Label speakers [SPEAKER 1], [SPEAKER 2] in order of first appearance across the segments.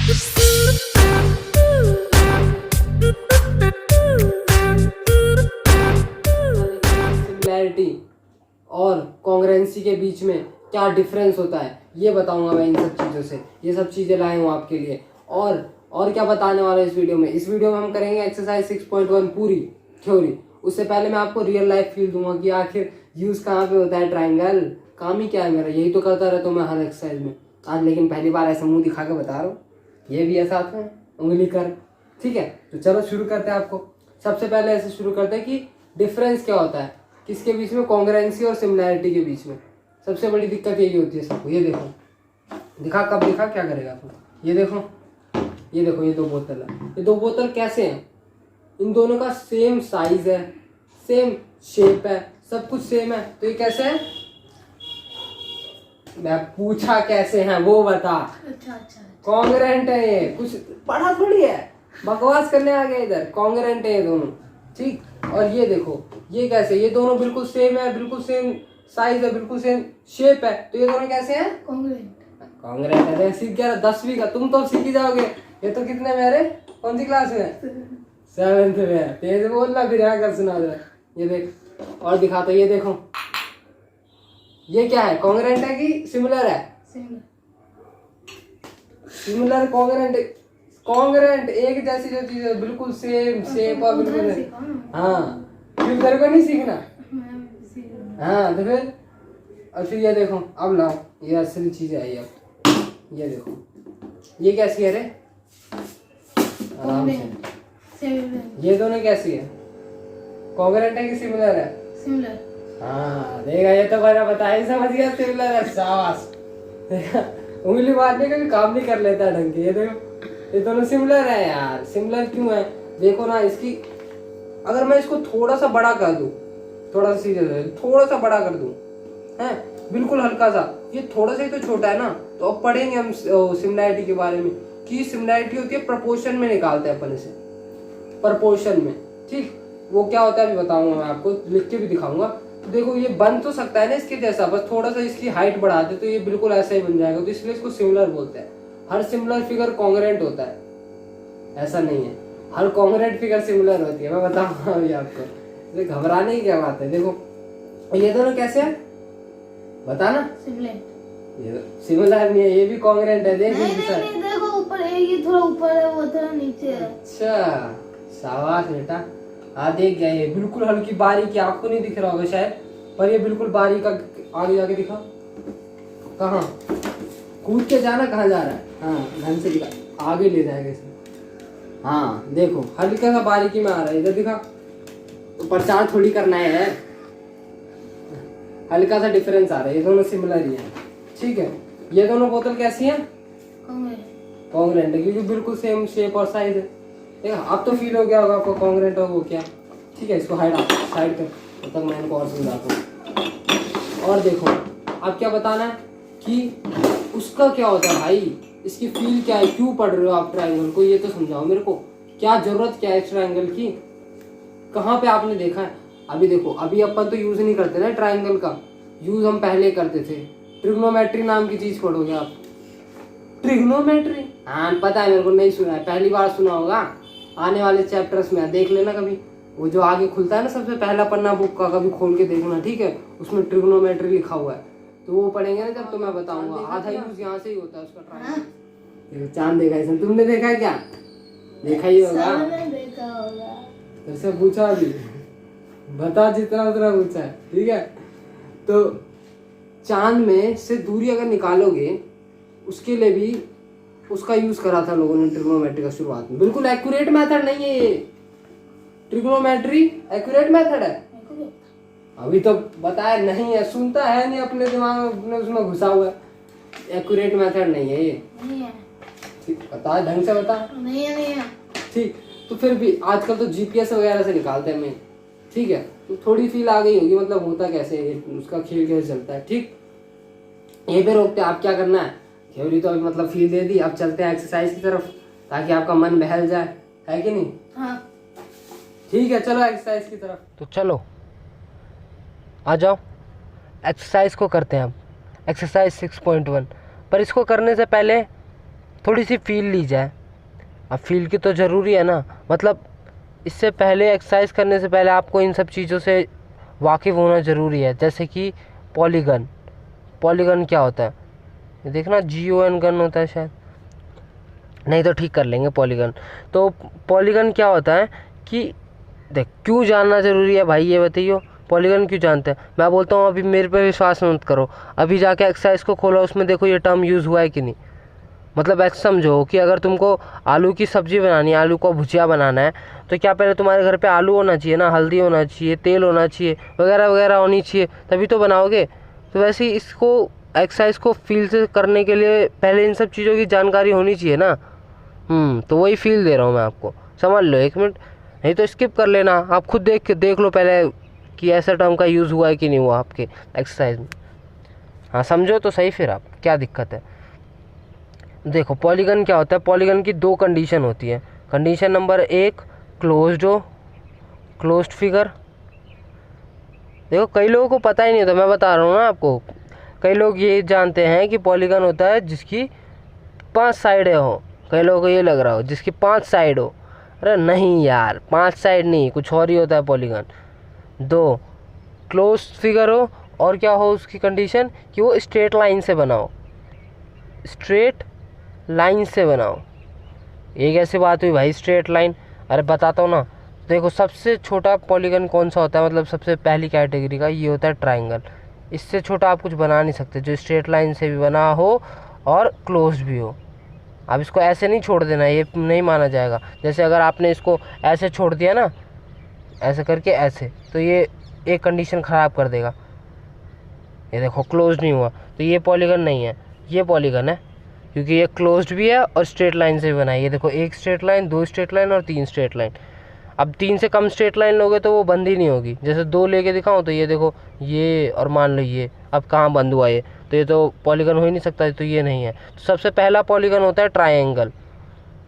[SPEAKER 1] Similarity और congruency के बीच में क्या डिफरेंस होता है ये बताऊंगा मैं इन सब चीज़ों से। ये सब चीज़ें लाए हूँ आपके लिए। और क्या बताने वाला है इस वीडियो में? इस वीडियो में हम करेंगे एक्सरसाइज 6.1 पूरी थ्योरी। उससे पहले मैं आपको रियल लाइफ फील दूंगा कि आखिर यूज़ कहाँ पे होता है ट्राइंगल। काम ही क्या है मेरा, यही तो करता रहता हूँ मैं हर एक्सरसाइज में। आज लेकिन पहली बार ऐसा मुंह दिखा के बता रहा हूँ, ये भी ऐसा आता है उंगली कर। ठीक है, तो चलो शुरू करते हैं। आपको सबसे पहले ऐसे शुरू करते हैं कि डिफरेंस क्या होता है किसके बीच में, कॉन्ग्रुएंसी और सिमिलैरिटी के बीच में। सबसे बड़ी दिक्कत यही होती है सबको। ये देखो, दिखा कब दिखा, क्या करेगा तू? ये देखो, ये देखो, ये दो बोतल है। ये दो बोतल कैसे हैं? इन दोनों का सेम साइज है, सेम शेप है, सब कुछ सेम है, तो ये कैसे है? मैं पूछा कैसे हैं वो बता।
[SPEAKER 2] अच्छा।
[SPEAKER 1] कॉन्ग्रुएंट है ये, कुछ पढ़ा थोड़ी है, बकवास करने आ गया इधर। कॉन्ग्रुएंट है ये दोनों, ठीक। और ये देखो, ये कैसे? ये दोनों बिल्कुल सेम है, बिल्कुल सेम साइज है, बिल्कुल सेम शेप है, तो ये दोनों कैसे हैं? कॉन्ग्रुएंट है। सीख गया 10वीं का, तुम तो सीख ही जाओगे। ये तो कितने में? कौन सी क्लास में? 7th में है। तेज बोलना फिर यहाँ कर सुना दे। ये देख और दिखाता, ये देखो, ये क्या है? कॉन्ग्रुएंट है कि सिमिलर है? सिमिलर कॉन्ग्रुएंट एक जैसी जो चीज है, बिल्कुल सेम शेप और बिल्कुल। हाँ, फिर तेरे को नहीं सीखना? हाँ तो फिर, और फिर ये देखो, अब लाओ, ये असली चीज आई। अब ये देखो, ये कैसी है रे? आराम से। ये दोनों कैसी है? कॉन्ग्रुएंट है कि सिमिलर है?
[SPEAKER 2] सिमिलर।
[SPEAKER 1] हाँ देखा, ये तो मैंने बताया, समझ गया सिमिलर है। शाबाश। उंगली मारने का भी काम नहीं कर लेता ढंग के। ये देखो, ये दोनों सिमिलर है यार। सिमिलर क्यों है? देखो ना, इसकी अगर मैं इसको थोड़ा सा बड़ा कर दूं, थोड़ा सा सीधे थोड़ा सा बड़ा कर दूं, है बिल्कुल हल्का सा, ये थोड़ा सा ही तो छोटा है ना। तो अब पढ़ेंगे हम सिमिलैरिटी के बारे में कि सिमिलैरिटी होती है प्रोपोर्शन में, निकालते हैं अपन इसे प्रोपोर्शन में। ठीक, वो क्या होता है अभी बताऊंगा मैं आपको, लिख के भी दिखाऊंगा। तो देखो, ये बन तो सकता है ना इसके जैसा, बस थोड़ा सा इसकी हाइट बढ़ा दे तो ये बिल्कुल ऐसा ही बन जाएगा। तो इसलिए इसको सिमिलर बोलते हैं। हर सिमिलर फिगर कॉन्ग्रुएंट होता है, ऐसा नहीं है हर कॉन्ग्रुएंट फिगर सिमिलर होती है। मैं बताऊंगा अभी आपको, घबराने की क्या बात है। देखो ये दोनों कैसे है बताना? ये सिमिलर नहीं है, ये भी कॉन्ग्रुएंट है। देख
[SPEAKER 2] नहीं, देखो ऊपर है, ये थोड़ा ऊपर है, वो थोड़ा नीचे है।
[SPEAKER 1] अच्छा, शाबाश बेटा। हाँ देख गया, ये बिल्कुल हल्की बारीक, आपको नहीं दिख रहा होगा शायद, पर ये बिल्कुल बारीक। आगे जाके दिखा, कहाँ कूद के जाना, कहाँ जा रहा है? हाँ ढंग से दिखा, आगे ले जाएगा इसे। हाँ देखो, हल्का सा बारीकी में आ रहा है, इधर दिखा। तो प्रचार थोड़ी करना है, हल्का सा डिफरेंस आ रहा है। ये दोनों सिमिलर ही है, ठीक है। ये दोनों बोतल कैसी है? कॉन्ग्रुएंट है, क्योंकि बिल्कुल सेम शेप और साइज है। अब तो फील हो गया होगा आपको कॉन्ग्रुएंट हो वो क्या। ठीक है, इसको साइड कर, तब तक मैं इनको और समझाता हूँ। और देखो, अब क्या बताना है कि उसका क्या होता है भाई, इसकी फील क्या है, क्यों पढ़ रहे हो आप ट्रायंगल को, ये तो समझाओ मेरे को। क्या जरूरत क्या है इस ट्रायंगल की, कहाँ पे आपने देखा है? अभी देखो, अभी अपन तो यूज नहीं करते ना ट्रायंगल का, यूज हम पहले करते थे। ट्रिग्नोमेट्री नाम की चीज पढ़ोगे आप। ट्रिग्नोमेट्री, हाँ पता है मेरे को, नहीं सुना है, पहली बार सुना होगा। आने वाले चैप्टर्स में देख लेना कभी, वो जो आगे खुलता है ना सबसे पहला पन्ना बुक का, कभी खोल के देखना, ठीक है। उसमें ट्रिग्नोमेट्री लिखा हुआ है, तो वो पढ़ेंगे ना जब, तो मैं बताऊंगा। आधा यूज यहाँ से ही होता है उसका ट्रायंगल। चांद देखा है, तुमने देखा है क्या? देखा ही होगा, तुमसे पूछा अभी, बता जितना उतना पूछा है, ठीक है। तो चांद में से दूरी अगर निकालोगे, उसके लिए भी उसका यूज करा था लोगों ने ट्रिग्नोमेट्री का शुरुआत में। बिल्कुल एक्यूरेट मेथड नहीं है ये, ट्रिग्नोमेट्री एक्यूरेट मेथड है? अभी तो बताया नहीं है, सुनता है नहीं, अपने दिमाग में उसमें घुसा हुआ है। एक्यूरेट मेथड नहीं है ये, ठीक, बता ढंग से बता।
[SPEAKER 2] नहीं है। ठीक,
[SPEAKER 1] तो फिर भी आजकल तो जीपीएस वगैरह से निकालते हैं मैं, ठीक है। तो थोड़ी फील आ गई होगी, मतलब होता कैसे है, उसका खेल कैसे चलता है, ठीक। ये पे रोकते आप, क्या करना है, थ्योरी तो अभी मतलब फील दे दी, अब चलते हैं एक्सरसाइज की तरफ, ताकि आपका मन बहल जाए, है कि नहीं?
[SPEAKER 2] हाँ
[SPEAKER 1] ठीक है, चलो एक्सरसाइज की तरफ। तो चलो आ जाओ, एक्सरसाइज को करते हैं हम, एक्सरसाइज 6.1। पर इसको करने से पहले थोड़ी सी फील ली जाए। अब फील की तो ज़रूरी है ना, मतलब इससे पहले एक्सरसाइज करने से पहले आपको इन सब चीज़ों से वाकिफ़ होना ज़रूरी है। जैसे कि पॉलीगन, पॉलीगन क्या होता है, ये देखना GON गन होता है शायद, नहीं तो ठीक कर लेंगे पॉलीगन। तो पॉलीगन क्या होता है कि देख, क्यों जानना ज़रूरी है भाई ये बताइए, पॉलीगन क्यों जानते हैं। मैं बोलता हूँ अभी मेरे पे विश्वास मत करो, अभी जाके एक्सरसाइज को खोलो, उसमें देखो ये टर्म यूज़ हुआ है कि नहीं। मतलब ऐसे समझो कि अगर तुमको आलू की सब्ज़ी बनानी है, आलू को भुजिया बनाना है, तो क्या पहले तुम्हारे घर पे आलू होना चाहिए ना, हल्दी होना चाहिए, तेल होना चाहिए, वगैरह वगैरह होनी चाहिए, तभी तो बनाओगे। तो वैसे ही इसको एक्सरसाइज को फील से करने के लिए पहले इन सब चीज़ों की जानकारी होनी चाहिए ना। तो वही फील दे रहा हूँ मैं आपको, समझ लो 1 मिनट, नहीं तो स्किप कर लेना, आप खुद देख लो पहले कि ऐसा टर्म का यूज़ हुआ है कि नहीं हुआ आपके एक्सरसाइज में। हाँ समझो तो सही, फिर आप क्या दिक्कत है। देखो पॉलीगन क्या होता है, पॉलीगन की 2 कंडीशन होती है। कंडीशन नंबर 1 क्लोज्ड हो, क्लोज्ड फिगर। देखो कई लोगों को पता ही नहीं होता, मैं बता रहा हूँ ना आपको। कई लोग ये जानते हैं कि पॉलीगन होता है जिसकी 5 साइडें हो, कई लोगों को ये लग रहा हो जिसकी 5 साइड हो। अरे नहीं यार, 5 साइड नहीं, कुछ और ही होता है पॉलीगन। 2 क्लोज फिगर हो, और क्या हो उसकी कंडीशन कि वो स्ट्रेट लाइन से बनाओ, स्ट्रेट लाइन से बनाओ। एक ऐसी बात हुई भाई स्ट्रेट लाइन, अरे बताता हूँ ना। देखो सबसे छोटा पॉलीगन कौन सा होता है, मतलब सबसे पहली कैटेगरी का, ये होता है ट्रायंगल। इससे छोटा आप कुछ बना नहीं सकते जो स्ट्रेट लाइन से भी बना हो और क्लोज भी हो। अब इसको ऐसे नहीं छोड़ देना, ये नहीं माना जाएगा। जैसे अगर आपने इसको ऐसे छोड़ दिया ना, ऐसे करके ऐसे, तो ये एक कंडीशन ख़राब कर देगा। ये देखो क्लोज नहीं हुआ, तो ये पॉलीगन नहीं है, ये पॉलीगन है, क्योंकि ये क्लोज्ड भी है और स्ट्रेट लाइन से भी बना है। ये देखो 1 स्ट्रेट लाइन, 2 स्ट्रेट लाइन और 3 स्ट्रेट लाइन। अब 3 से कम स्ट्रेट लाइन लोगे तो वो बंद ही नहीं होगी। जैसे 2 लेके दिखाऊं तो ये देखो ये, और मान लो ये, अब कहाँ बंद हुआ ये, तो ये तो पॉलीगन हो ही नहीं सकता, तो ये नहीं है। तो सबसे पहला पॉलीगन होता है ट्रायंगल।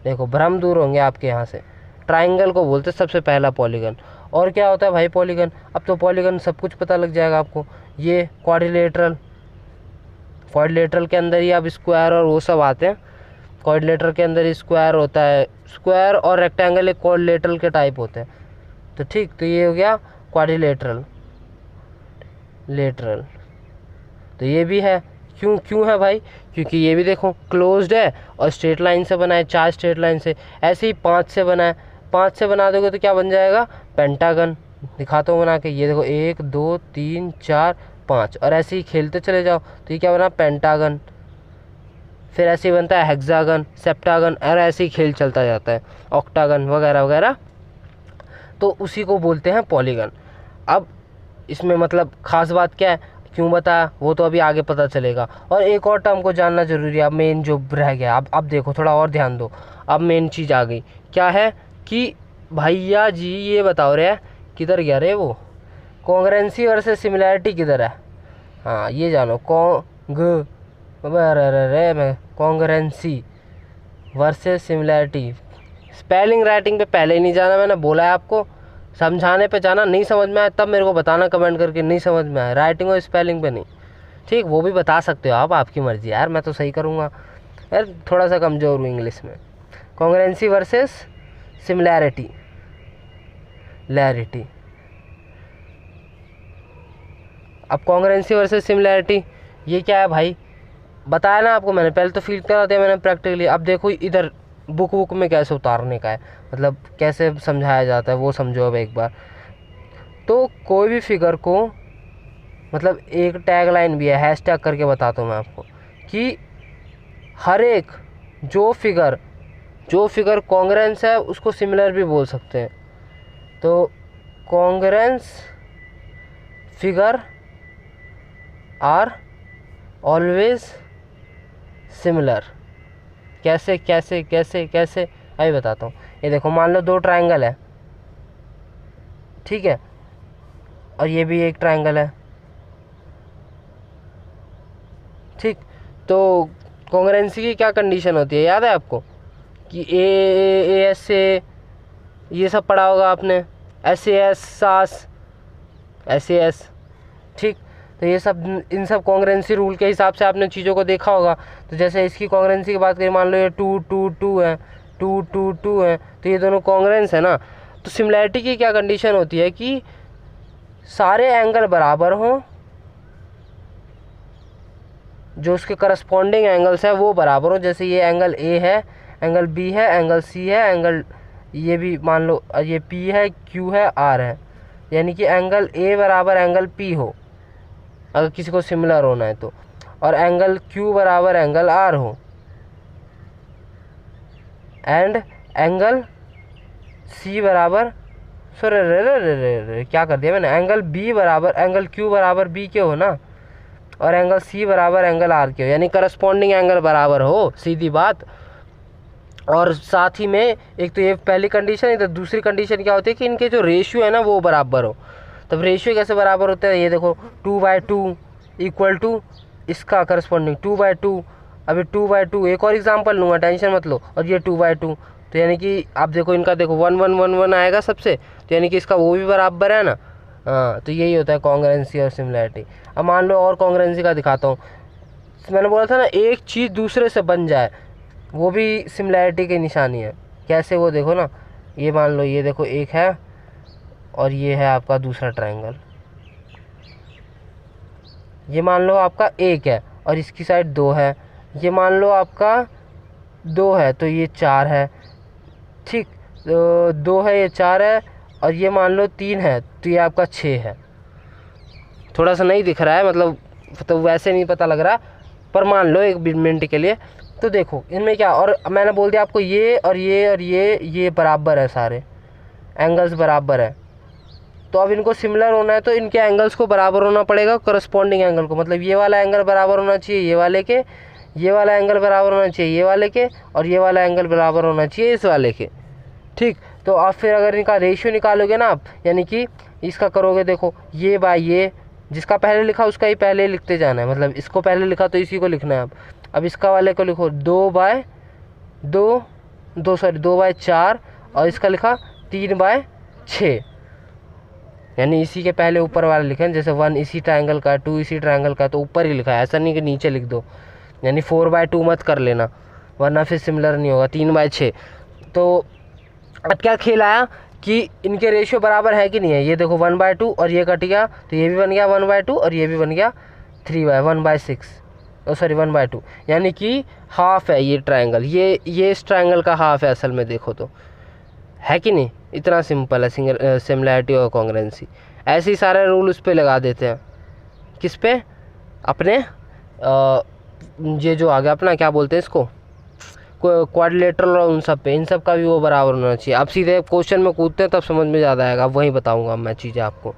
[SPEAKER 1] देखो भ्रम दूर होंगे आपके यहाँ से, ट्रायंगल को बोलते हैं सबसे पहला पॉलीगन। और क्या होता है भाई पॉलीगन, अब तो पॉलीगन सब कुछ पता लग जाएगा आपको। ये क्वाड्रिलेटरल, क्वाड्रिलेटरल के अंदर ही अब स्क्वायर और वो सब आते हैं। क्वाड्रिलेटरल के अंदर स्क्वायर होता है, स्क्वायर और रेक्टेंगल एक क्वाड्रिलेटरल के टाइप होते हैं। तो ठीक, तो ये हो गया क्वाड्रिलेटरल, लेटरल। तो ये भी है, क्यों है भाई, क्योंकि ये भी देखो क्लोज्ड है और स्ट्रेट लाइन से बना है, 4 स्ट्रेट लाइन से। ऐसे ही 5 से बना है, 5 से बना दोगे तो क्या बन जाएगा, पेंटागन। दिखाता हूँ बना के, ये देखो 1 2 3 4 5, और ऐसे ही खेलते चले जाओ तो ये क्या बना, पेंटागन। फिर ऐसे ही बनता है हेक्सागन, सेप्टागन, और ऐसे ही खेल चलता जाता है, ऑक्टागन वगैरह वगैरह। तो उसी को बोलते हैं पॉलीगन। अब इसमें मतलब खास बात क्या है, क्यों बताया, वो तो अभी आगे पता चलेगा। और एक और टर्म को जानना जरूरी है, अब मेन जो रह गया, अब देखो थोड़ा और ध्यान दो। अब मेन चीज़ आ गई, क्या है कि भैया जी ये बताओ रे, किधर गया रे वो, कॉन्ग्रेंसी वर्सेस सिमिलैरिटी किधर है। हाँ ये जानो, मैं कॉन्ग्रेंसी वर्सेस सिमिलैरिटी। स्पेलिंग राइटिंग पे पहले ही नहीं जाना, मैंने बोला है आपको, समझाने पे जाना। नहीं समझ में आया तब मेरे को बताना कमेंट करके, नहीं समझ में आया, राइटिंग और स्पेलिंग पे नहीं। ठीक, वो भी बता सकते हो आप, आपकी मर्जी यार, मैं तो सही करूँगा यार, थोड़ा सा कमज़ोर हूँ इंग्लिश में। कॉन्ग्रेंसी वर्सेस सिमिलैरिटी, लैरिटी। अब कॉन्ग्रेंसी वर्सेस सिमिलैरिटी ये क्या है भाई, बताया ना आपको मैंने, पहले तो फील करा दिया मैंने प्रैक्टिकली। अब देखो इधर बुक में कैसे उतारने का है, मतलब कैसे समझाया जाता है वो समझो अब एक बार। तो कोई भी फिगर को, मतलब एक टैग लाइन भी है, हैशटैग करके बताता हूँ मैं आपको, कि हर एक जो फिगर कॉन्ग्रेंस है उसको सिमिलर भी बोल सकते हैं। तो congruent figure are always similar. कैसे कैसे कैसे कैसे अभी बताता हूँ। ये देखो मान लो 2 ट्रायंगल है, ठीक है, और ये भी एक ट्रायंगल है, ठीक। तो कॉन्ग्रेंसी की क्या कंडीशन होती है, याद है आपको, कि ए एस से, ये सब पढ़ा होगा आपने, एस ए एस, सास, एस ए एस, ठीक। तो ये सब इन सब कॉन्ग्रेंसी रूल के हिसाब से आपने चीज़ों को देखा होगा। तो जैसे इसकी कॉन्ग्रेंसी की बात करें, मान लो ये 2 2 2 है, 2 2 2 है, तो ये दोनों कॉन्ग्रेंस है ना। तो सिमिलैरिटी की क्या कंडीशन होती है कि सारे एंगल बराबर हों, जो उसके करस्पॉन्डिंग एंगल्स है वो बराबर हो। जैसे ये एंगल ए है, एंगल बी है, एंगल सी है, एंगल ये भी मान लो ये पी है, क्यू है, आर है, यानी कि एंगल ए बराबर एंगल पी हो अगर किसी को सिमिलर होना है तो, और एंगल क्यू बराबर एंगल आर हो, एंड एंगल सी बराबर क्या कर दिया मैंने, एंगल बी बराबर एंगल क्यू बराबर बी के हो ना, और एंगल सी बराबर एंगल आर के हो, यानी करस्पॉन्डिंग एंगल बराबर हो, सीधी बात। और साथ ही में एक तो ये पहली कंडीशन है, तो दूसरी कंडीशन क्या होती है कि इनके जो रेशियो है ना वो बराबर हो। तब रेशियो कैसे बराबर होते हैं, ये देखो 2/2 इक्वल टू इसका करस्पॉन्डिंग 2/2। अभी 2/2 एक और एग्जांपल लूँगा, टेंशन मत लो, और ये 2/2, तो यानी कि आप देखो इनका देखो 1 1 1 1 आएगा सबसे, तो यानी कि इसका वो भी बराबर है ना। हाँ, तो यही होता है कॉन्ग्रेंसी और सिमिलैरिटी। अब मान लो और कॉन्ग्रेंसी का दिखाता हूँ। मैंने बोला था ना एक चीज़ दूसरे से बन जाए, वो भी सिमिलैरिटी की निशानी है। कैसे, वो देखो ना, ये मान लो ये देखो एक है और ये है आपका दूसरा ट्रायंगल, ये मान लो आपका एक है और इसकी साइड 2 है, ये मान लो आपका 2 है तो ये 4 है, ठीक, तो 2 है ये 4 है, और ये मान लो 3 है तो ये आपका 6 है। थोड़ा सा नहीं दिख रहा है, मतलब तो वैसे नहीं पता लग रहा, पर मान लो एक मिनट के लिए। तो देखो इनमें क्या, और मैंने बोल दिया आपको ये और ये और ये बराबर है, सारे एंगल्स बराबर है। तो अब इनको सिमिलर होना है तो इनके एंगल्स को बराबर होना पड़ेगा करस्पॉन्डिंग एंगल को, मतलब ये वाला एंगल बराबर होना चाहिए ये वाले के, ये वाला एंगल बराबर होना चाहिए ये वाले के, और ये वाला एंगल बराबर होना चाहिए इस वाले के, ठीक। तो आप फिर अगर इनका रेशियो निकालोगे ना आप, यानी कि इसका करोगे, देखो ये बाय ये, जिसका पहले लिखा उसका ही पहले लिखते जाना है, मतलब इसको पहले लिखा तो इसी को लिखना है। अब इसका वाले को लिखो 2/4, और इसका लिखा 3/6, यानी इसी के पहले ऊपर वाला लिखें। जैसे 1 इसी ट्रायंगल का, 2 इसी ट्रायंगल का, तो ऊपर ही लिखा है, ऐसा नहीं कि नीचे लिख दो, यानी 4/2 मत कर लेना वरना फिर सिमिलर नहीं होगा। 3/6। तो अब क्या खेल आया कि इनके रेशियो बराबर है कि नहीं है। ये देखो 1/2 और ये कट गया तो ये भी बन गया 1/2 और ये भी बन गया 1/2, यानी कि हाफ है ये ट्रायंगल, ये इस ट्रायंगल का हाफ है असल में, देखो तो है कि नहीं। इतना सिंपल है सिमिलैरिटी और कॉन्ग्रेंसी। ऐसे ही सारे रूल उस पर लगा देते हैं, किस पे, अपने ये जो आ गया अपना क्या बोलते हैं इसको, क्वाड्रिलेटरल, और उन सब पे, इन सब का भी वो बराबर होना चाहिए। अब सीधे क्वेश्चन में कूदते हैं तब समझ में ज़्यादा आएगा, अब वहीं बताऊंगा मैं चीज़ें आपको।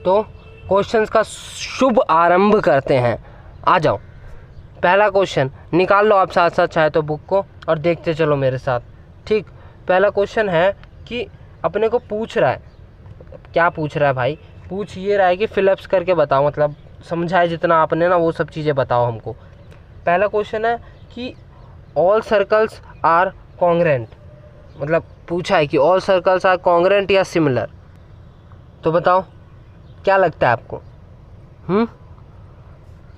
[SPEAKER 1] तो क्वेश्चंस का शुभ आरंभ करते हैं, आ जाओ। पहला क्वेश्चन निकाल लो आप साथ साथ चाहे तो बुक को, और देखते चलो मेरे साथ, ठीक। पहला क्वेश्चन है कि अपने को पूछ रहा है, क्या पूछ रहा है भाई, पूछ ये रहा है कि फिलअप्स करके बताओ, मतलब समझाए जितना आपने ना वो सब चीज़ें बताओ हमको। पहला क्वेश्चन है कि ऑल सर्कल्स आर कॉन्ग्रेंट, मतलब पूछा है कि ऑल सर्कल्स आर कॉन्ग्रेंट या सिमिलर, तो बताओ क्या लगता है आपको।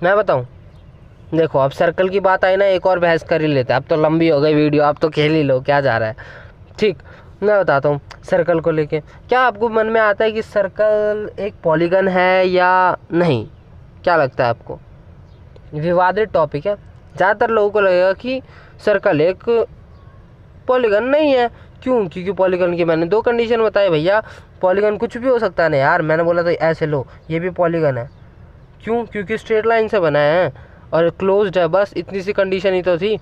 [SPEAKER 1] मैं बताऊं, देखो अब सर्कल की बात आई ना, एक और बहस कर ही लेते हैं, अब तो लंबी हो गई वीडियो, अब तो खेल ही लो, क्या जा रहा है, ठीक। मैं बताता हूँ सर्कल को लेके। क्या आपको मन में आता है कि सर्कल एक पॉलीगन है या नहीं, क्या लगता है आपको। विवादित टॉपिक है, ज़्यादातर लोगों को लगेगा कि सर्कल एक पॉलीगन नहीं है। क्यों, क्योंकि पॉलीगन की मैंने 2 कंडीशन बताई भैया, पॉलीगन कुछ भी हो सकता है ना यार, मैंने बोला तो ऐसे लो ये भी पॉलीगन है, क्यों, क्योंकि स्ट्रेट लाइन से बना है और क्लोज्ड है, बस इतनी सी कंडीशन ही तो थी,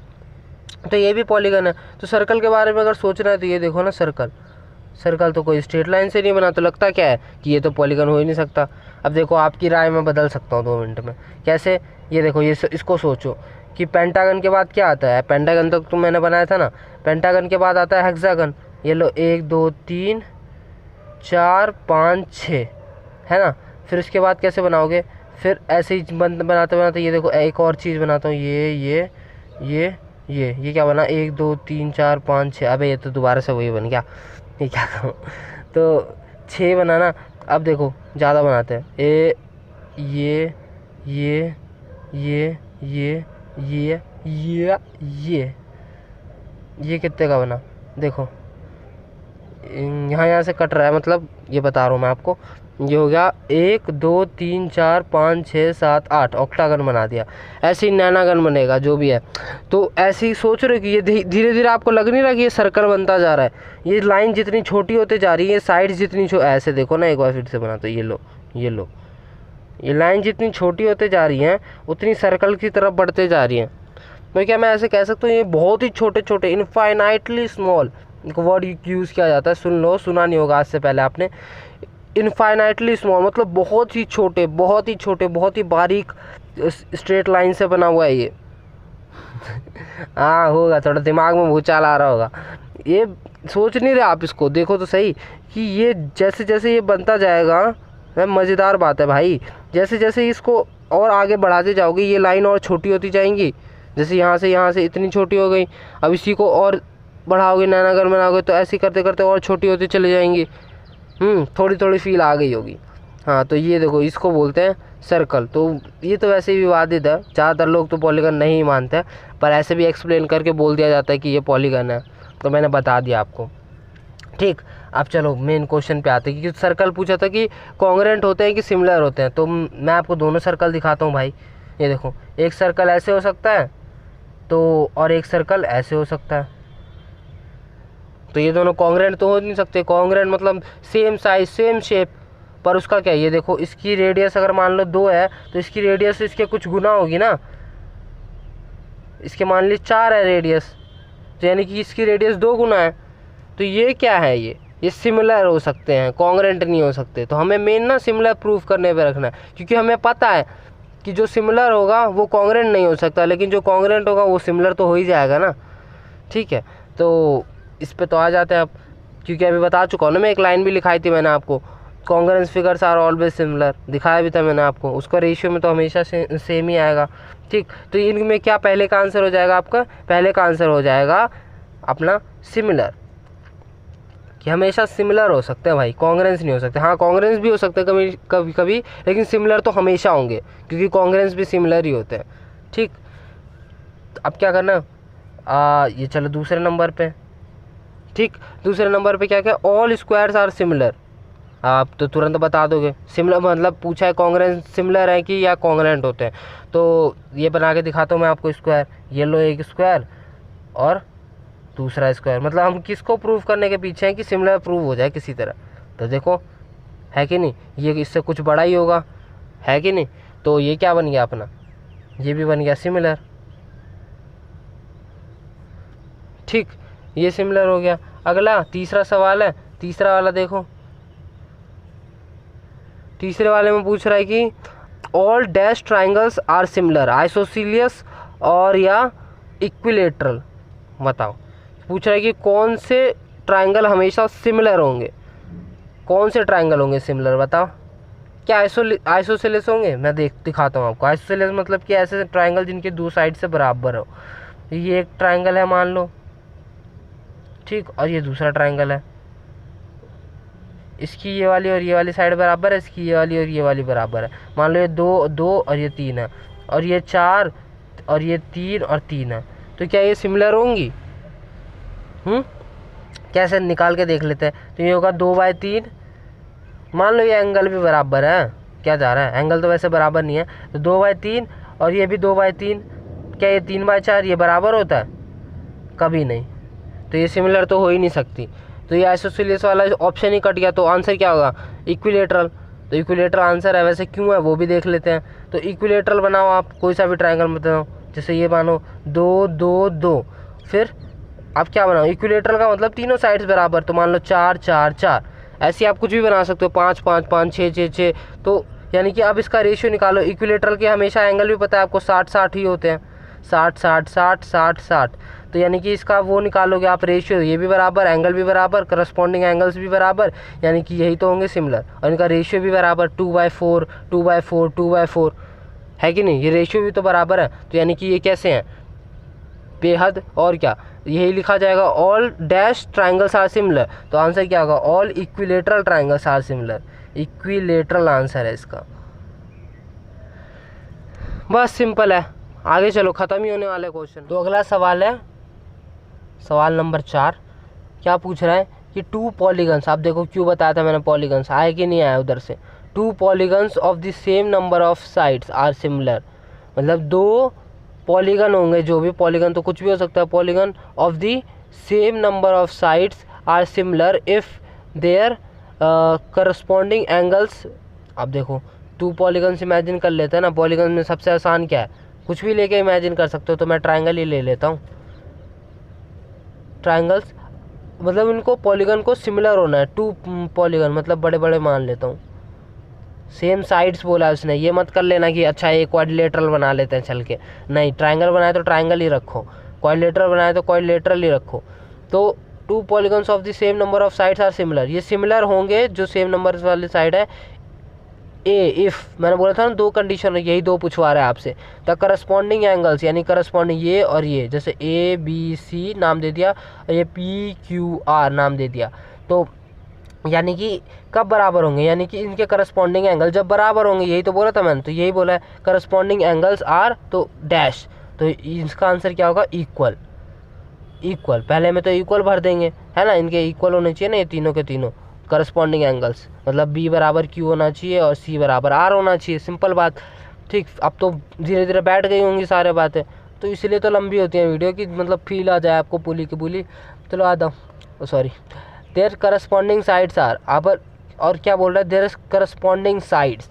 [SPEAKER 1] तो ये भी पॉलीगन है। तो सर्कल के बारे में अगर सोचना है तो ये देखो ना, सर्कल तो कोई स्ट्रेट लाइन से नहीं बना, तो लगता क्या है कि ये तो पॉलीगन हो ही नहीं सकता। अब देखो आपकी राय मैं बदल सकता हूँ 2 मिनट में, कैसे, ये देखो ये इसको सोचो कि पेंटागन के बाद क्या आता है, पेंटागन तक तो मैंने बनाया था ना, पेंटागन के बाद आता है हेक्सागन, ये लो 1 2 3 4 5 6 है ना। फिर उसके बाद कैसे बनाओगे, फिर ऐसे ही बनाते बनाते ये देखो एक और चीज़ बनाता हूँ, ये क्या बना, 1 2 3 4 5 6, अबे ये तो दोबारा से वही बन गया, ये क्या कहूँ, तो 6 बनाना। अब देखो ज़्यादा बनाते हैं, ये ये ये ये ये ये कितने का बना, देखो यहाँ से कट रहा है, मतलब ये बता रहा हूँ मैं आपको, ये हो गया 1 2 3 4 5 6 7 8 ऑक्टागन बना दिया। ऐसे ही नैनागन बनेगा जो भी है। तो ऐसे ही सोच रहे हो कि ये धीरे धीरे आपको लग नहीं रहा कि ये सर्कल बनता जा रहा है, ये लाइन जितनी छोटी होती जा रही है, साइड जितनी ऐसे देखो ना, एक बार फिर से बना, तो ये लो ये लाइन जितनी छोटी होते जा रही हैं उतनी सर्कल की तरफ बढ़ते जा रही हैं। तो क्या मैं ऐसे कह सकता हूँ ये बहुत ही छोटे छोटे, इनफाइनाइटली स्मॉल वर्ड यूज़ किया जाता है, सुन लो, सुना नहीं होगा आज से पहले आपने। इनफाइनाइटली स्मॉल मतलब बहुत ही छोटे, बहुत ही छोटे, बहुत ही बारीक स्ट्रेट लाइन से बना हुआ है ये। हाँ होगा, थोड़ा दिमाग में भूचाल आ रहा होगा, ये सोच नहीं रहे आप इसको, देखो तो सही कि ये जैसे जैसे ये बनता जाएगा, मज़ेदार बात है भाई, जैसे जैसे इसको और आगे बढ़ाते जाओगे ये लाइन और छोटी होती जाएंगी। जैसे यहाँ से इतनी छोटी हो गई, अब इसी को और बढ़ाओगे, नैनागन बनाओगे, तो ऐसे करते करते और छोटी होती चली जाएंगी। थोड़ी थोड़ी फील आ गई होगी। हाँ तो ये देखो, इसको बोलते हैं सर्कल। तो ये तो वैसे ही विवादित है, ज़्यादातर लोग तो पॉलीगन नहीं मानते, पर ऐसे भी एक्सप्लेन करके बोल दिया जाता है कि ये पॉलीगन है, तो मैंने बता दिया आपको। ठीक, अब चलो मेन क्वेश्चन पे आते हैं, क्योंकि सर्कल पूछा था कि कॉन्ग्रेंट होते हैं कि सिमिलर होते हैं। तो मैं आपको दोनों सर्कल दिखाता हूँ भाई। ये देखो, एक सर्कल ऐसे हो सकता है तो, और एक सर्कल ऐसे हो सकता है, तो ये दोनों कॉन्ग्रेंट तो हो नहीं सकते। कॉन्ग्रेंट मतलब सेम साइज सेम शेप, पर उसका क्या, ये देखो इसकी रेडियस अगर मान लो 2 है तो इसकी रेडियस इसके कुछ गुना होगी ना, इसके मान ली 4 है रेडियस, तो यानी कि इसकी रेडियस 2 गुना है। तो ये क्या है, ये सिमिलर हो सकते हैं, कॉन्ग्रेंट नहीं हो सकते। तो हमें मेन ना सिमिलर प्रूफ करने पे रखना है, क्योंकि हमें पता है कि जो सिमिलर होगा वो कॉन्ग्रेंट नहीं हो सकता, लेकिन जो कॉन्ग्रेंट होगा वो सिमिलर तो हो ही जाएगा ना। ठीक है, तो इस पे तो आ जाते हैं आप, क्योंकि अभी बता चुका हूँ ना मैं, एक लाइन भी लिखाई थी मैंने आपको, congruent figures are always similar, दिखाया भी था मैंने आपको। उसका रेशियो में तो हमेशा सेम ही आएगा। ठीक, तो इनमें क्या पहले का आंसर हो जाएगा आपका, पहले का आंसर हो जाएगा अपना सिमिलर, कि हमेशा सिमिलर हो सकते हैं भाई, कॉन्ग्रेंस नहीं हो सकते। हाँ कॉन्ग्रेंस भी हो सकते हैं कभी कभी, लेकिन सिमिलर तो हमेशा होंगे, क्योंकि कॉन्ग्रेंस भी सिमिलर ही होते हैं। ठीक, अब क्या करना, ये चलो दूसरे नंबर पे। ठीक, दूसरे नंबर पे क्या क्या, ऑल स्क्वायर्स आर सिमिलर। आप तो तुरंत बता दोगे, सिमिलर मतलब पूछा है कॉन्ग्रेंस सिमिलर है कि या कॉन्ग्रेंट होते हैं। तो ये बना के दिखाता हूँ मैं आपको स्क्वायर, ये लो एक स्क्वायर और दूसरा स्क्वायर, मतलब हम किसको प्रूव करने के पीछे हैं कि सिमिलर प्रूव हो जाए किसी तरह। तो देखो है कि नहीं, ये इससे कुछ बड़ा ही होगा, है कि नहीं। तो ये क्या बन गया अपना, ये भी बन गया सिमिलर। ठीक, ये सिमिलर हो गया। अगला तीसरा सवाल है, तीसरा वाला देखो, तीसरे वाले में पूछ रहा है कि all dash triangles are similar, isosceles और या इक्विलेटरल। बताओ, पूछ रहा है कि कौन से ट्राइंगल हमेशा सिमिलर होंगे, कौन से ट्राइंगल होंगे सिमिलर, बताओ। क्या आइसोसेलेस होंगे, मैं दिखाता हूँ आपको। आइसोसेलेस मतलब कि ऐसे ट्राइंगल जिनके 2 साइड से बराबर हो। ये एक ट्राइंगल है मान लो, ठीक, और ये दूसरा ट्राइंगल है, इसकी ये वाली और ये वाली साइड बराबर है, इसकी ये वाली और ये वाली बराबर है। मान लो ये 2 2 और ये 3 है, और ये 4 और ये 3 और 3 है, तो क्या ये सिमिलर होंगी? कैसे निकाल के देख लेते हैं। तो ये होगा 2/3, मान लो ये एंगल भी बराबर है, क्या जा रहा है, एंगल तो वैसे बराबर नहीं है, तो 2/3 और ये भी 2/3, क्या ये 3/4 ये बराबर होता है? कभी नहीं, तो ये सिमिलर तो हो ही नहीं सकती। तो ये आइसोसेलेस वाला ऑप्शन ही कट गया, तो आंसर क्या होगा, इक्विलेटरल। तो इक्विलेटरल आंसर है, वैसे क्यों है वो भी देख लेते हैं। तो इक्विलेटरल बनाओ आप, कोई सा भी ट्राइंगल बताओ, जैसे ये मानो 2 2 2, फिर आप क्या बनाओ, इक्विलेटरल का मतलब तीनों साइड्स बराबर, तो मान लो 4 4 4, ऐसे आप कुछ भी बना सकते हो, 5 5 5 6 6 6। तो यानी कि अब इसका रेशियो निकालो, इक्विलेटरल के हमेशा एंगल भी पता है आपको 60 60 ही होते हैं, 60 60 60 60 60। तो यानी कि इसका वो निकालोगे आप रेशियो, ये भी बराबर, एंगल भी बराबर, करस्पॉन्डिंग एंगल्स भी बराबर, यानी कि यही तो होंगे सिमिलर, और इनका रेशियो भी बराबर 2/4 2/4 2/4, है कि नहीं, ये रेशियो भी तो बराबर है। तो यानी कि ये कैसे हैं, बेहद, और क्या, यही लिखा जाएगा, all dash triangles are similar. तो आंसर क्या होगा, all equilateral triangles are similar, equilateral answer है इसका। बस सिंपल है, आगे चलो, ख़त्म ही होने वाले क्वेश्चन। तो अगला सवाल है सवाल नंबर 4। क्या पूछ रहा है कि 2 पॉलीगन्स, आप देखो क्यों बताया था मैंने पॉलीगन्स, आए कि नहीं आया उधर से। 2 polygons of the same number of sides are similar, मतलब 2 पॉलीगन होंगे, जो भी पॉलीगन तो कुछ भी हो सकता है, polygon of the same number of sides are similar if their corresponding angles. आप देखो 2 पॉलीगन्स इमेजिन कर लेते हैं ना, पॉलीगन में सबसे आसान क्या है, कुछ भी लेके इमेजिन कर सकते हो, तो मैं ट्रायंगल ही ले लेता हूँ। ट्रायंगल्स मतलब इनको पॉलीगन को सिमिलर होना है, 2 पॉलीगन मतलब बड़े बड़े मान लेता हूँ, सेम साइड्स बोला उसने। ये मत कर लेना कि अच्छा एक क्वाड्रिलेटरल बना लेते हैं चल के, नहीं, ट्रायंगल बनाए तो ट्रायंगल ही रखो, क्वाड्रिलेटरल बनाए तो क्वाड्रिलेटरल ही रखो। तो 2 polygons of the same number of sides are similar, ये सिमिलर होंगे जो सेम नंबर वाली साइड है। ए इफ़, मैंने बोला था ना 2 कंडीशन, यही 2 पूछवा रहा है आपसे। द करस्पॉन्डिंग एंगल्स, यानी करस्पॉन्डिंग ये और ये, जैसे ABC नाम दे दिया और ये PQR नाम दे दिया, तो यानी कि कब बराबर होंगे, यानी कि इनके करस्पॉन्डिंग एंगल जब बराबर होंगे, यही तो बोला था मैंने, तो यही बोला है करस्पॉन्डिंग एंगल्स आर तो डैश, तो इसका आंसर क्या होगा, इक्वल। इक्वल पहले में तो इक्वल भर देंगे, है ना, इनके इक्वल होने चाहिए ना ये तीनों के तीनों करस्पॉन्डिंग एंगल्स, मतलब B बराबर Q होना चाहिए और C बराबर R होना चाहिए, सिंपल बात। ठीक, अब तो धीरे धीरे बैठ गई होंगी सारे बातें, तो इसलिए तो लंबी होती है वीडियो की, मतलब फील आ जाए आपको पुली की पुली। चलो आ जाओ, sorry, their corresponding sides are, आप और क्या बोल रहा है, देयर करस्पॉन्डिंग साइड्स,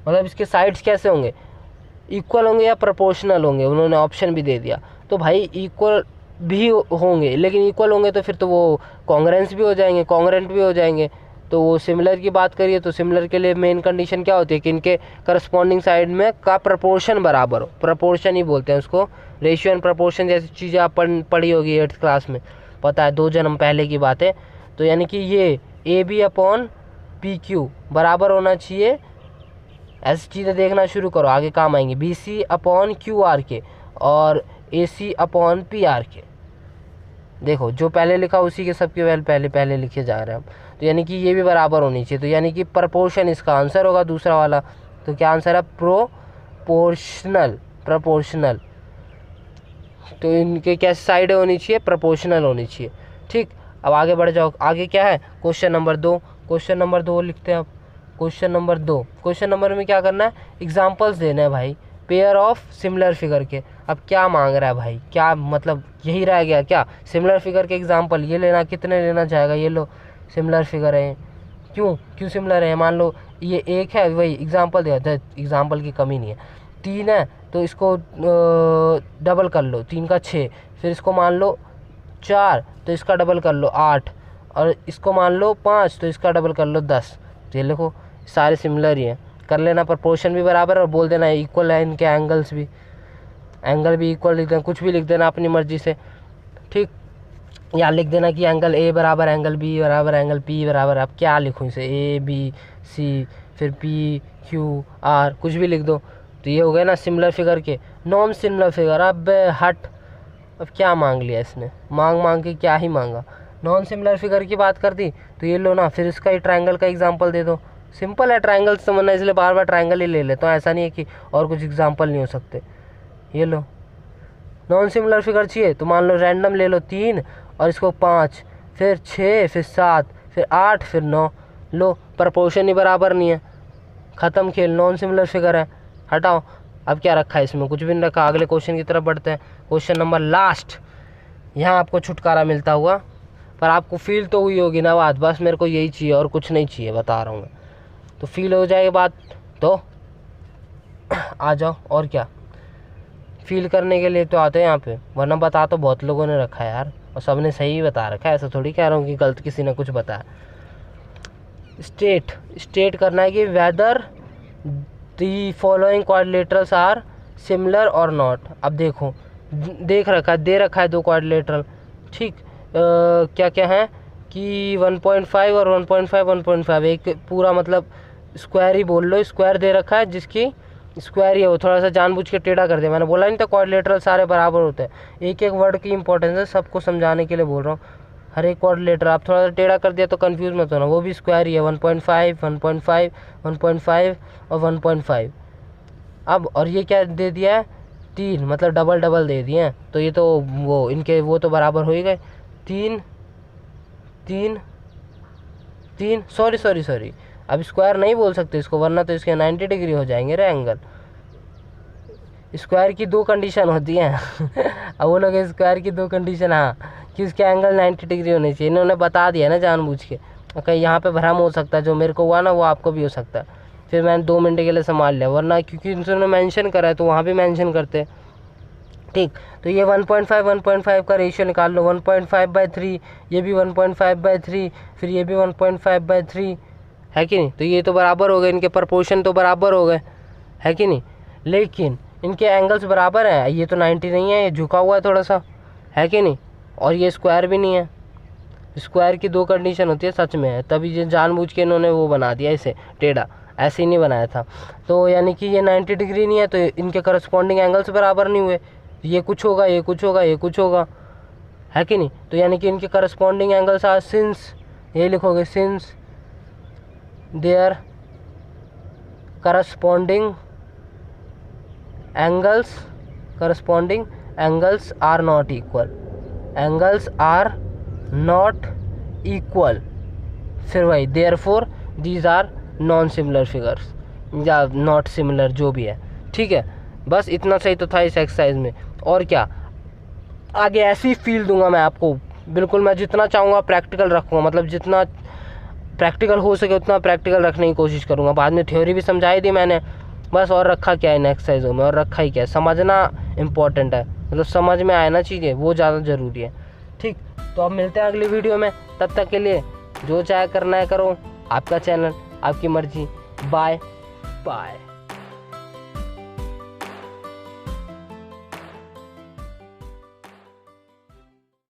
[SPEAKER 1] मतलब इसके साइड्स कैसे होंगे, इक्वल होंगे या प्रोपोर्शनल होंगे, उन्होंने ऑप्शन भी दे दिया। तो भाई इक्वल भी होंगे, लेकिन इक्वल होंगे तो फिर तो वो कॉन्ग्रेंस भी हो जाएंगे, कॉन्ग्रेंट भी हो जाएंगे। तो वो सिमिलर की बात करिए तो सिमिलर के लिए मेन कंडीशन क्या होती है कि इनके करस्पॉन्डिंग साइड में का प्रपोर्शन बराबर हो, प्रपोर्शन ही बोलते हैं उसको, रेशियो एंड प्रपोर्शन जैसी चीज़ें आप पढ़ी होगी 8th क्लास में, पता है 2 जन्म पहले की बात है। तो यानी कि ये AB अपॉन PQ बराबर होना चाहिए, ऐसी चीज़ें देखना शुरू करो, आगे काम आएंगी, BC अपॉन QR के और AC अपॉन PR के। देखो जो पहले लिखा उसी के सबके वैल्यू पहले पहले लिखे जा रहे हैं हम, तो यानी कि ये भी बराबर होनी चाहिए, तो यानी कि प्रपोर्शन इसका आंसर होगा दूसरा वाला। तो क्या आंसर है, प्रोपोर्शनल, प्रपोर्शनल। तो इनके कैसे साइड होनी चाहिए, प्रपोर्शनल होनी चाहिए। ठीक, अब आगे बढ़ जाओ, आगे क्या है, क्वेश्चन नंबर 2। क्वेश्चन नंबर 2 लिखते हैं अब, क्वेश्चन नंबर 2। क्वेश्चन नंबर में क्या करना है, एग्जाम्पल्स देना है भाई, पेयर ऑफ सिमिलर फिगर के। अब क्या मांग रहा है भाई, क्या मतलब यही रह गया क्या, सिमिलर फिगर के एग्जाम्पल ये लेना, कितने लेना चाहेगा, ये लो सिमिलर फिगर है, क्यों सिमिलर है, मान लो ये 1 है, वही एग्जाम्पल दिया, एग्जाम्पल की कमी नहीं है। 3 है तो इसको डबल कर लो, 3 का 6, फिर इसको मान लो 4 तो इसका डबल कर लो 8, और इसको मान लो 5 तो इसका डबल कर लो 10। तो ये देखो सारे सिमिलर ही हैं, कर लेना, प्रपोर्शन भी बराबर है और बोल देना इक्वल है, इनके एंगल्स भी, एंगल भी इक्वल लिख देना, कुछ भी लिख देना अपनी मर्जी से। ठीक, या लिख देना कि एंगल A बराबर एंगल B बराबर एंगल P बराबर, अब क्या लिखूँ इसे, ABC फिर PQR, कुछ भी लिख दो। तो ये हो गए ना सिमिलर फिगर के। नॉन सिमिलर फिगर, अब हट, अब क्या मांग लिया इसने, मांग के क्या ही मांगा, नॉन सिमिलर फिगर की बात कर दी, तो ये लो ना, फिर इसका ही ट्रायंगल का एग्जांपल दे दो। सिंपल है, ट्रायंगल समझना, इसलिए बार बार ट्रायंगल ही ले लेता हूँ, ऐसा नहीं है कि और कुछ एग्जांपल नहीं हो सकते। ये लो, नॉन सिमिलर फिगर चाहिए तो मान लो रैंडम ले लो 3 और इसको 5, फिर 6, फिर 7, फिर 8, फिर 9, लो प्रपोर्शन ही बराबर नहीं है, ख़त्म खेल, नॉन सिमिलर फिगर है, हटाओ। अब क्या रखा है इसमें, कुछ भी नहीं रखा। अगले क्वेश्चन की तरफ बढ़ते हैं, क्वेश्चन नंबर लास्ट, यहाँ आपको छुटकारा मिलता हुआ, पर आपको फील तो हुई होगी ना बात, बस मेरे को यही चाहिए और कुछ नहीं चाहिए, बता रहा हूँ मैं, तो फील हो जाएगी बात तो आ जाओ, और क्या, फील करने के लिए तो आते हैं यहाँ पे, वरना बता तो बहुत लोगों ने रखा है यार, और सब ने सही बता रखा है, ऐसा थोड़ी कह रहा हूँ कि गलत किसी ने कुछ बताया। स्टेट करना है कि whether the following quadrilaterals are similar और नॉट। अब देखो देख रखा है, दे रखा है 2 क्वाड्रिलेटरल, ठीक, क्या क्या है कि 1.5 और 1.5 1.5, एक पूरा मतलब स्क्वायर ही बोल लो, स्क्वायर दे रखा है जिसकी स्क्वायर ही है, वो थोड़ा सा जानबूझ के टेढ़ा कर दिया, मैंने बोला नहीं था क्वाड्रिलेटरल सारे बराबर होते हैं, एक एक वर्ड की इंपॉर्टेंस है, सबको समझाने के लिए बोल रहा हूँ, हर एक क्वाड्रिलेटरल। आप थोड़ा सा टेढ़ा कर दिया तो कंफ्यूज मत होना, वो भी स्क्वायर ही है, 1.5, 1.5, 1.5 और 1.5। अब और ये क्या दे दिया है, 3, मतलब डबल डबल दे दिए हैं, तो ये तो वो इनके वो तो बराबर हो ही गए। 3 3 3, सॉरी, अब स्क्वायर नहीं बोल सकते इसको, वरना तो इसके 90 डिग्री हो जाएंगे रे एंगल। स्क्वायर की 2 कंडीशन होती हैं अब वो लोग स्क्वायर की 2 कंडीशन, हाँ, कि उसके एंगल 90 डिग्री होने चाहिए। इन्होंने बता दिया ना जानबूझ के, कहीं यहाँ पे भ्रम हो सकता है, जो मेरे को हुआ ना वो आपको भी हो सकता है। फिर मैंने 2 मिनट के लिए संभाल लिया, वरना क्योंकि इन्होंने मेंशन करा है तो वहाँ भी मेंशन करते। ठीक, तो ये 1.5 का रेशियो निकाल लो, 1.5/3, ये भी 1.5/3, फिर ये भी 1.5/3, है कि नहीं। तो ये तो बराबर हो गए, इनके प्रपोर्शन तो बराबर हो गए, है कि नहीं। लेकिन इनके एंगल्स बराबर हैं, ये तो 90 नहीं है, ये झुका हुआ है थोड़ा सा, है कि नहीं, और ये स्क्वायर भी नहीं है। स्क्वायर की 2 कंडीशन होती है, सच में है, तभी ये जानबूझ के इन्होंने वो बना दिया इसे टेढ़ा, ऐसे ही नहीं बनाया था। तो यानी कि ये 90 डिग्री नहीं है, तो इनके करस्पॉन्डिंग एंगल्स बराबर नहीं हुए, ये कुछ होगा, ये कुछ होगा, ये कुछ होगा, है कि नहीं। तो यानी कि इनके करस्पॉन्डिंग एंगल्स आर सिंस, ये लिखोगे since their corresponding angles are not equal, फिर वही therefore these are non similar figures या नॉट सिमिलर, जो भी है, ठीक है। बस इतना सही तो था इस एक्सरसाइज में, और क्या, आगे ऐसी फील दूंगा मैं आपको, बिल्कुल मैं जितना चाहूँगा प्रैक्टिकल रखूँगा, मतलब जितना प्रैक्टिकल हो सके उतना प्रैक्टिकल रखने की कोशिश करूँगा। बाद में थ्योरी भी समझाई दी मैंने, बस और रखा क्या है इन एक्सरसाइजों में, और रखा ही क्या है, समझना इम्पोर्टेंट है, मतलब समझ में आए ना चीज़ें, वो ज़्यादा ज़रूरी है। ठीक, तो अब मिलते हैं अगली वीडियो में, तब तक के लिए जो चाहे करना है करो, आपका चैनल, आपकी मर्जी। Bye bye.